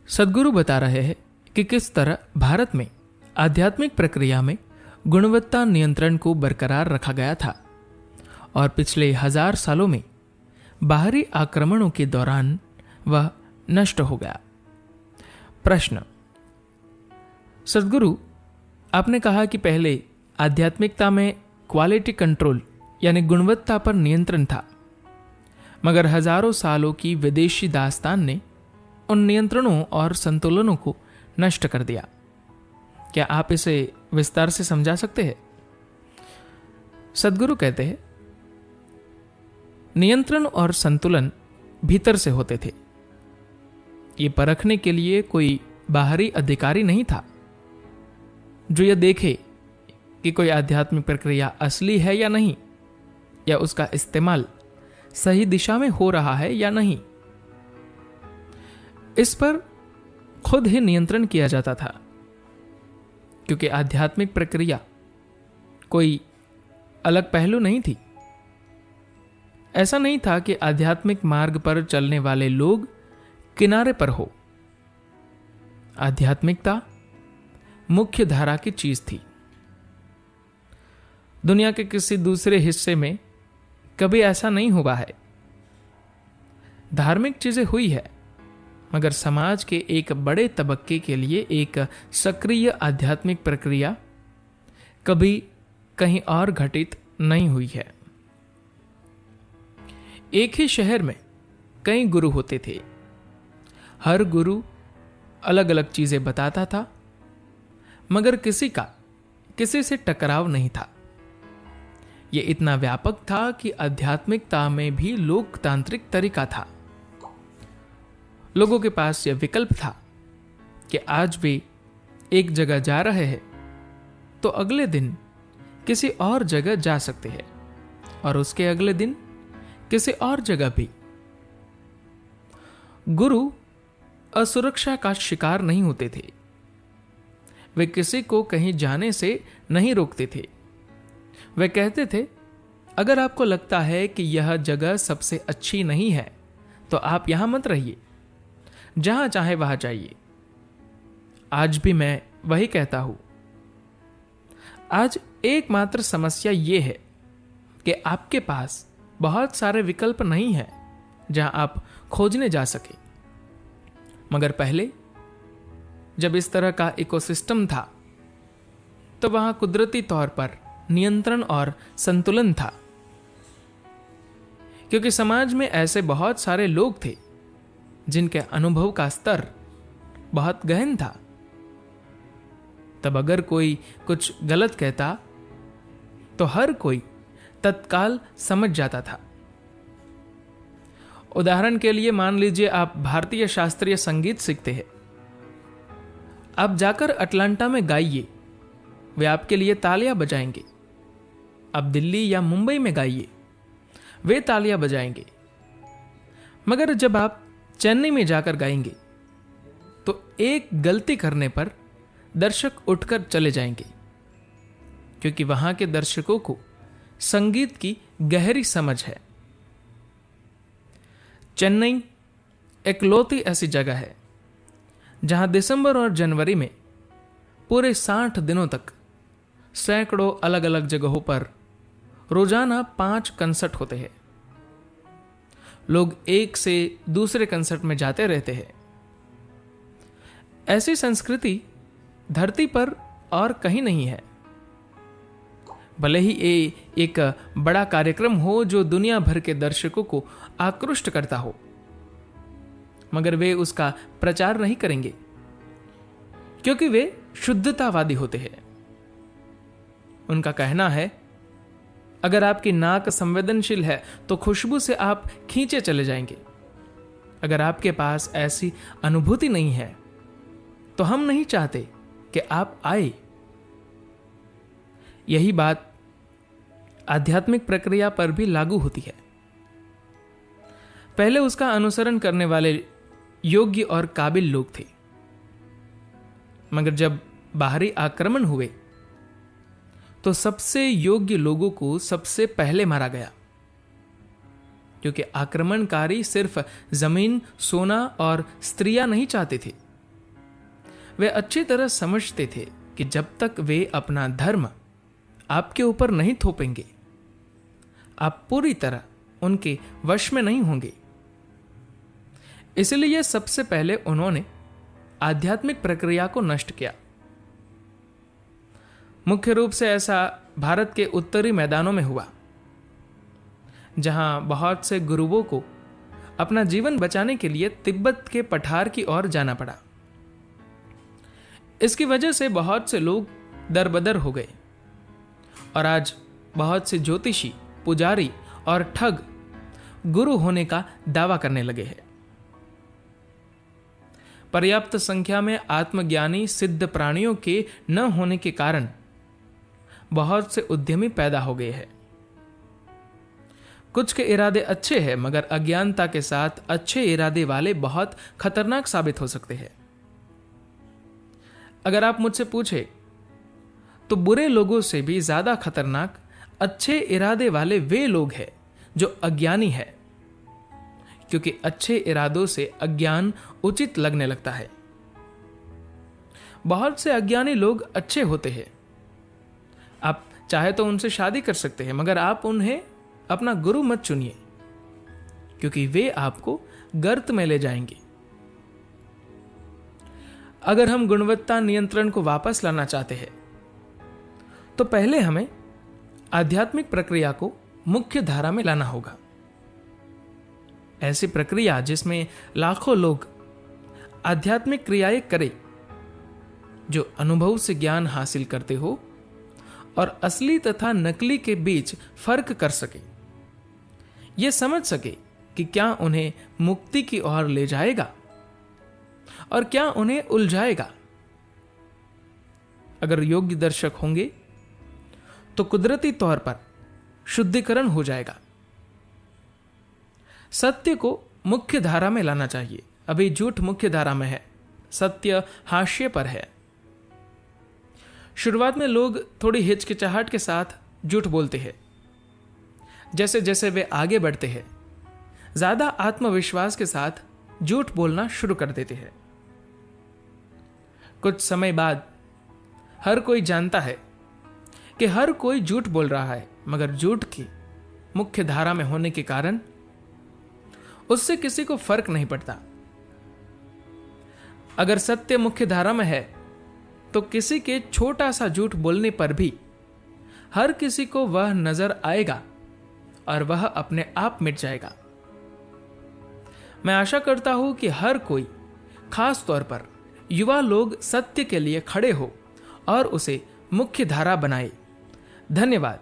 सद्गुरु बता रहे हैं कि किस तरह भारत में आध्यात्मिक प्रक्रिया में गुणवत्ता नियंत्रण को बरकरार रखा गया था और पिछले 1000 सालों में बाहरी आक्रमणों के दौरान वह नष्ट हो गया। प्रश्न, सद्गुरु, आपने कहा कि पहले आध्यात्मिकता में क्वालिटी कंट्रोल यानी गुणवत्ता पर नियंत्रण था, मगर हजारों सालों की विदेशी दास्तान ने उन नियंत्रणों और संतुलनों को नष्ट कर दिया। क्या आप इसे विस्तार से समझा सकते हैं? सद्गुरु कहते हैं, नियंत्रण और संतुलन भीतर से होते थे। ये परखने के लिए कोई बाहरी अधिकारी नहीं था जो यह देखे कि कोई आध्यात्मिक प्रक्रिया असली है या नहीं, या उसका इस्तेमाल सही दिशा में हो रहा है या नहीं। इस पर खुद ही नियंत्रण किया जाता था, क्योंकि आध्यात्मिक प्रक्रिया कोई अलग पहलू नहीं थी। ऐसा नहीं था कि आध्यात्मिक मार्ग पर चलने वाले लोग किनारे पर हो। आध्यात्मिकता मुख्य धारा की चीज थी। दुनिया के किसी दूसरे हिस्से में कभी ऐसा नहीं हुआ है। धार्मिक चीजें हुई है, मगर समाज के एक बड़े तबक्के के लिए एक सक्रिय आध्यात्मिक प्रक्रिया कभी कहीं और घटित नहीं हुई है। एक ही शहर में कई गुरु होते थे। हर गुरु अलग अलग चीजें बताता था, मगर किसी का किसी से टकराव नहीं था। यह इतना व्यापक था कि आध्यात्मिकता में भी लोकतांत्रिक तरीका था। लोगों के पास यह विकल्प था कि आज वे एक जगह जा रहे हैं तो अगले दिन किसी और जगह जा सकते हैं, और उसके अगले दिन किसी और जगह भी। गुरु असुरक्षा का शिकार नहीं होते थे। वे किसी को कहीं जाने से नहीं रोकते थे। वे कहते थे, अगर आपको लगता है कि यह जगह सबसे अच्छी नहीं है तो आप यहां मत रहिए, जहां चाहे वहां जाइए। आज भी मैं वही कहता हूं। आज एकमात्र समस्या यह है कि आपके पास बहुत सारे विकल्प नहीं हैं जहां आप खोजने जा सके। मगर पहले जब इस तरह का इकोसिस्टम था तो वहां कुदरती तौर पर नियंत्रण और संतुलन था, क्योंकि समाज में ऐसे बहुत सारे लोग थे जिनके अनुभव का स्तर बहुत गहन था। तब अगर कोई कुछ गलत कहता तो हर कोई तत्काल समझ जाता था। उदाहरण के लिए मान लीजिए आप भारतीय शास्त्रीय संगीत सीखते हैं। आप जाकर अटलांटा में गाइए, वे आपके लिए तालियां बजाएंगे। आप दिल्ली या मुंबई में गाइए, वे तालियां बजाएंगे। मगर जब आप चेन्नई में जाकर गाएंगे तो एक गलती करने पर दर्शक उठकर चले जाएंगे, क्योंकि वहां के दर्शकों को संगीत की गहरी समझ है। चेन्नई एकलौती ऐसी जगह है जहां दिसंबर और जनवरी में पूरे 60 दिनों तक सैकड़ों अलग अलग जगहों पर रोजाना 5 कंसर्ट होते हैं। लोग एक से दूसरे कंसर्ट में जाते रहते हैं। ऐसी संस्कृति धरती पर और कहीं नहीं है। भले ही ये एक बड़ा कार्यक्रम हो जो दुनिया भर के दर्शकों को आकृष्ट करता हो, मगर वे उसका प्रचार नहीं करेंगे, क्योंकि वे शुद्धतावादी होते हैं। उनका कहना है, अगर आपकी नाक संवेदनशील है तो खुशबू से आप खींचे चले जाएंगे। अगर आपके पास ऐसी अनुभूति नहीं है तो हम नहीं चाहते कि आप आए। यही बात आध्यात्मिक प्रक्रिया पर भी लागू होती है। पहले उसका अनुसरण करने वाले योग्य और काबिल लोग थे, मगर जब बाहरी आक्रमण हुए तो सबसे योग्य लोगों को सबसे पहले मारा गया, क्योंकि आक्रमणकारी सिर्फ जमीन, सोना और स्त्रियां नहीं चाहते थे, वे अच्छी तरह समझते थे कि जब तक वे अपना धर्म आपके ऊपर नहीं थोपेंगे, आप पूरी तरह उनके वश में नहीं होंगे। इसलिए सबसे पहले उन्होंने आध्यात्मिक प्रक्रिया को नष्ट किया। मुख्य रूप से ऐसा भारत के उत्तरी मैदानों में हुआ, जहां बहुत से गुरुओं को अपना जीवन बचाने के लिए तिब्बत के पठार की ओर जाना पड़ा। इसकी वजह से बहुत से लोग दरबदर हो गए और आज बहुत से ज्योतिषी, पुजारी और ठग गुरु होने का दावा करने लगे हैं। पर्याप्त संख्या में आत्मज्ञानी सिद्ध प्राणियों के न होने के कारण बहुत से उद्यमी पैदा हो गए हैं। कुछ के इरादे अच्छे हैं, मगर अज्ञानता के साथ अच्छे इरादे वाले बहुत खतरनाक साबित हो सकते हैं। अगर आप मुझसे पूछे तो बुरे लोगों से भी ज्यादा खतरनाक अच्छे इरादे वाले वे लोग हैं जो अज्ञानी है, क्योंकि अच्छे इरादों से अज्ञान उचित लगने लगता है। बहुत से अज्ञानी लोग अच्छे होते हैं, आप चाहे तो उनसे शादी कर सकते हैं, मगर आप उन्हें अपना गुरु मत चुनिए, क्योंकि वे आपको गर्त में ले जाएंगे। अगर हम गुणवत्ता नियंत्रण को वापस लाना चाहते हैं तो पहले हमें आध्यात्मिक प्रक्रिया को मुख्य धारा में लाना होगा। ऐसी प्रक्रिया जिसमें लाखों लोग आध्यात्मिक क्रियाएं करें, जो अनुभव से ज्ञान हासिल करते हो और असली तथा नकली के बीच फर्क कर सके, ये समझ सके कि क्या उन्हें मुक्ति की ओर ले जाएगा और क्या उन्हें उलझाएगा। अगर योग्य दर्शक होंगे तो कुदरती तौर पर शुद्धिकरण हो जाएगा। सत्य को मुख्य धारा में लाना चाहिए। अभी झूठ मुख्य धारा में है, सत्य हाशिए पर है। शुरुआत में लोग थोड़ी हिचकिचाहट के साथ झूठ बोलते हैं। जैसे जैसे वे आगे बढ़ते हैं, ज्यादा आत्मविश्वास के साथ झूठ बोलना शुरू कर देते हैं। कुछ समय बाद हर कोई जानता है कि हर कोई झूठ बोल रहा है, मगर झूठ की मुख्य धारा में होने के कारण उससे किसी को फर्क नहीं पड़ता। अगर सत्य मुख्य धारा में है तो किसी के छोटा सा झूठ बोलने पर भी हर किसी को वह नजर आएगा और वह अपने आप मिट जाएगा। मैं आशा करता हूं कि हर कोई, खास तौर पर युवा लोग, सत्य के लिए खड़े हो और उसे मुख्य धारा बनाए। धन्यवाद।